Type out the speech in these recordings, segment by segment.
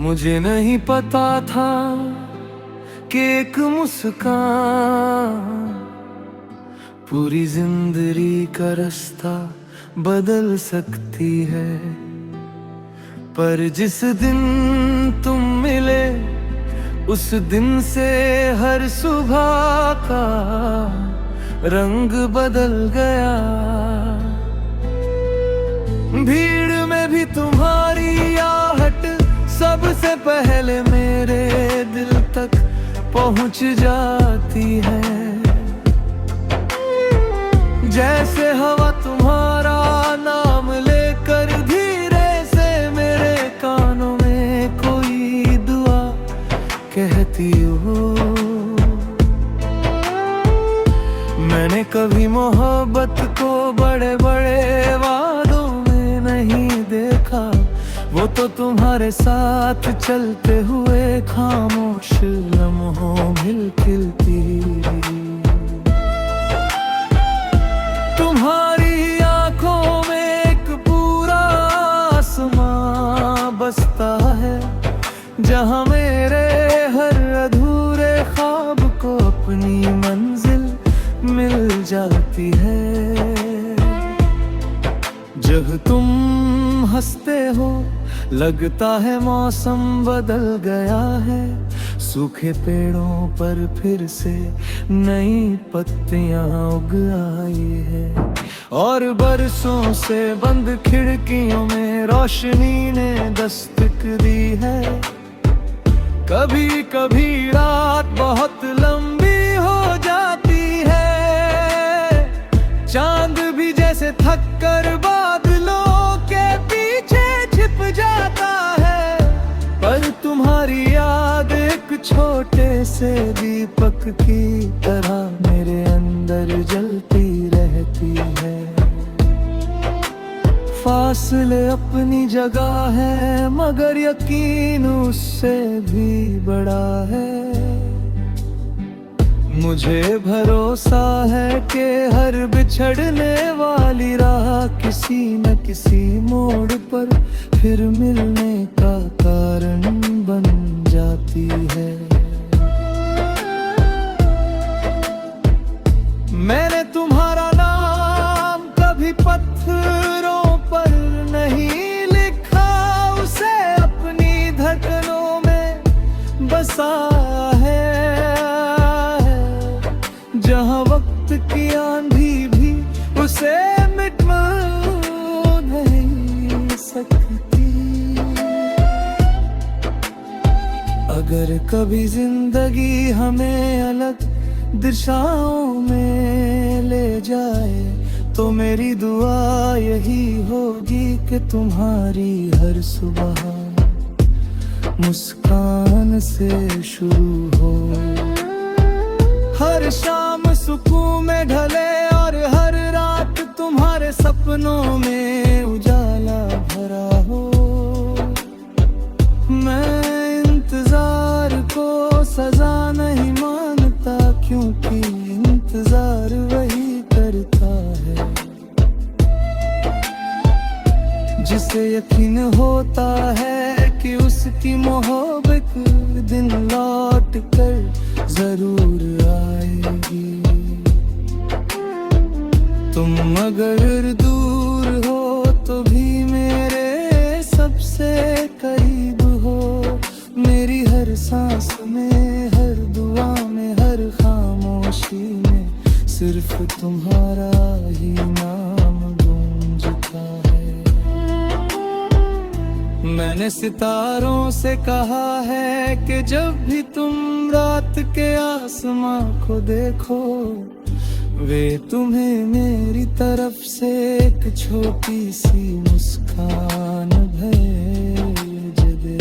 मुझे नहीं पता था कि एक मुस्कान पूरी जिंदगी का रास्ता बदल सकती है। पर जिस दिन तुम मिले उस दिन से हर सुबह का रंग बदल गया। भीड़ में भी तुम्हारी आहट सबसे पहले मेरे दिल तक पहुंच जाती है। जैसे हवा तुम्हारा नाम लेकर धीरे से मेरे कानों में कोई दुआ कहती हो। मैंने कभी मोहब्बत को बड़े बड़े वादों में नहीं देखा, वो तो तुम्हारे साथ चलते हुए खामोश लम्हों में खिलती। तुम्हारी आंखों में एक पूरा आसमां बसता है, जहां मेरे हर अधूरे ख्वाब को अपनी मंजिल मिल जाती है। जब तुम हंसते हो लगता है मौसम बदल गया है। सूखे पेड़ों पर फिर से नई पत्तियां उग आई है, और बरसों से बंद खिड़कियों में रोशनी ने दस्तक दी है। कभी कभी रात बहुत लंबी हो जाती है, चांद भी जैसे थक कर बादलों के पीछे छिप जाता है। पर तुम्हारी याद एक छोटे से दीपक की तरह मेरे अंदर जलती रहती है। फासले अपनी जगह है, मगर यकीन उससे भी बड़ा है। मुझे भरोसा है कि हर बिछड़ने वाली राह किसी न किसी मोड़ पर फिर मिलने का कारण बन जाती है। मैंने तुम्हारा नाम कभी पत्थरों पर नहीं लिखा, उसे अपनी धड़कनों में बसा है। जहां वक्त की आंधी भी उसे मिटा नहीं सकती। अगर कभी जिंदगी हमें अलग दिशाओं में ले जाए तो मेरी दुआ यही होगी कि तुम्हारी हर सुबह मुस्कान से शुरू हो, हर शाम सुकून में ढले और हर रात तुम्हारे सपनों में उजाला भरा हो। मैं इंतजार को सजा नहीं मानता, क्योंकि इंतजार वही करता है जिसे यकीन होता है कि उसकी मोहब्बत दिन लौट कर जरूर आएगी। तुम अगर दूर हो तो भी मेरे सबसे करीब हो। मेरी हर सांस में, हर दुआ में, हर खामोशी में सिर्फ तुम्हारा ही नाम गूंजता है। मैंने सितारों से कहा है कि जब भी तुम रात के आसमां को देखो, वे तुम्हें मेरी तरफ से एक छोटी सी मुस्कान भेज दे।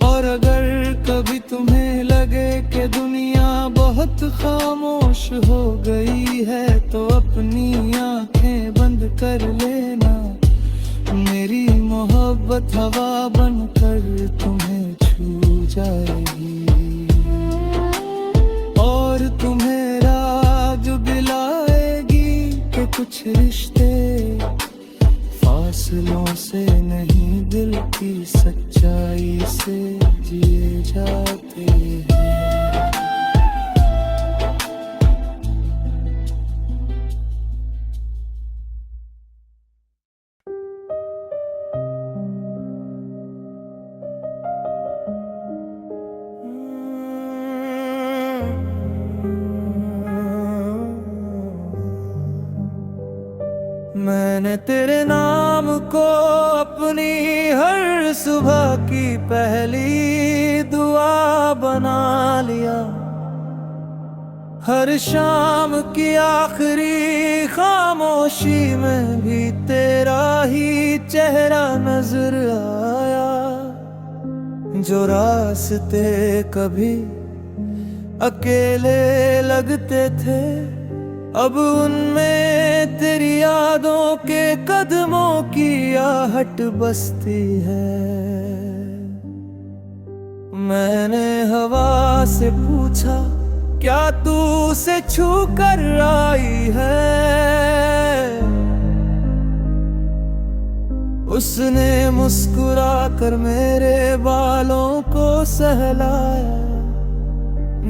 और अगर कभी तुम्हें लगे कि दुनिया बहुत खामोश हो गई है तो अपनी आंखें बंद कर लेना। मेरी मोहब्बत हवा बनकर तुम्हें छू जाएगी और तुम्हें राज दिलाएगी कि कुछ रिश्ते फासलों से नहीं दिल की सच्चाई से जिए जाते हैं। मैंने तेरे नाम को अपनी हर सुबह की पहली दुआ बना लिया, हर शाम की आखिरी खामोशी में भी तेरा ही चेहरा नजर आया। जो रास्ते कभी अकेले लगते थे, अब उनमें तेरी यादों के कदमों की आहट बसती है। मैंने हवा से पूछा, क्या तू उसे छू कर आई है? उसने मुस्कुरा कर मेरे बालों को सहलाया,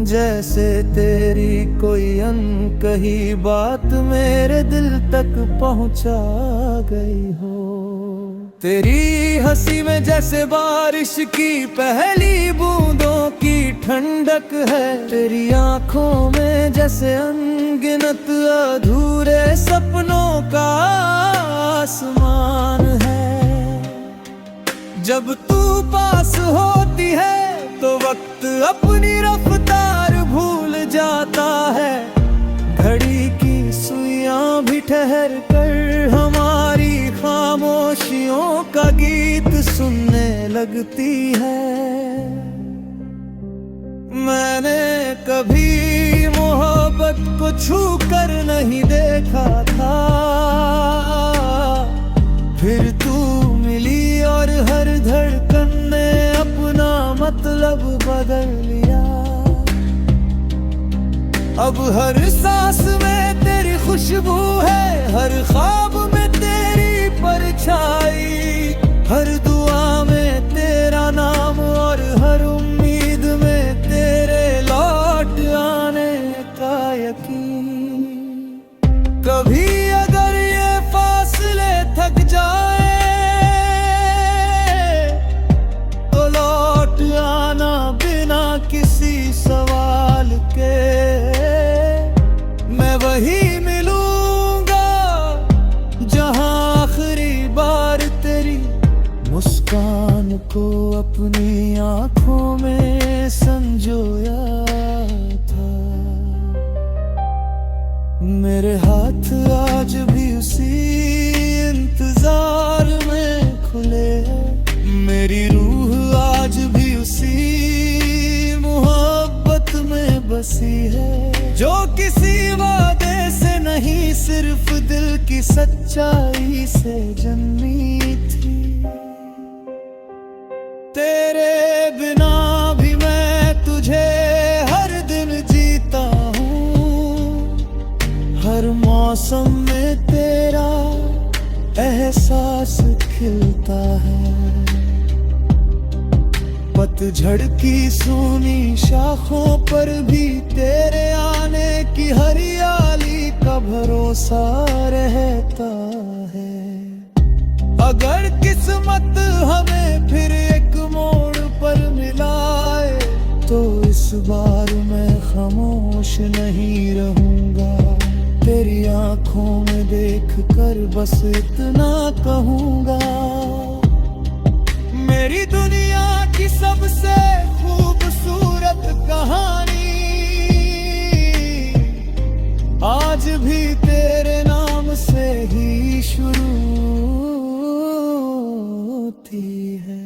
जैसे तेरी कोई अनकही बात मेरे दिल तक पहुंचा गई हो। तेरी हंसी में जैसे बारिश की पहली बूंदों की ठंडक है, तेरी आंखों में जैसे अनगिनत अधूरे सपनों का आसमान है। जब तू पास होती है तो वक्त अपनी रफ्तार भूल जाता है, घड़ी की सुइयां भी ठहर कर हमारी खामोशियों का गीत सुनने लगती है। मैंने कभी मोहब्बत को छू कर नहीं देखा था, फिर तू मिली और हर धड़कन ने अपना मतलब बदल लिया। अब हर सांस में तेरी खुशबू है, हर ख्वाब में तेरी परछाई, हर दुआ में तेरा नाम और हर उम्मीद में तेरे लौट आने का यकीन। कभी अगर ये फासले थक जाए तो लौट आना बिना किसी सवाल के, मैं वही मिलूंगा जहां आखिरी बार तेरी मुस्कान को अपनी आंखों में संजोया था। मेरे हाथ आज भी उसी इंतजार में खुले हैं, मेरी रूह आज भी उसी मोहब्बत में बसी है, जो किसी वादे से नहीं सिर्फ दिल की सच्चाई से जन्मी थी। तेरे बिना भी मैं तुझे हर दिन जीता हूँ, हर मौसम में तेरा एहसास खिलता है। पतझड़ की सूनी शाखों पर भी तेरे आने की हरियाली का भरोसा रहता है। अगर किस्मत हमें फिर एक मोड़ पर मिलाए तो इस बार मैं खामोश नहीं रहूंगा, तेरी आंखों में देख कर बस इतना कहूंगा, मेरी दुनिया की सबसे खूबसूरत कहानी आज भी तेरे नाम से ही शुरू होती है।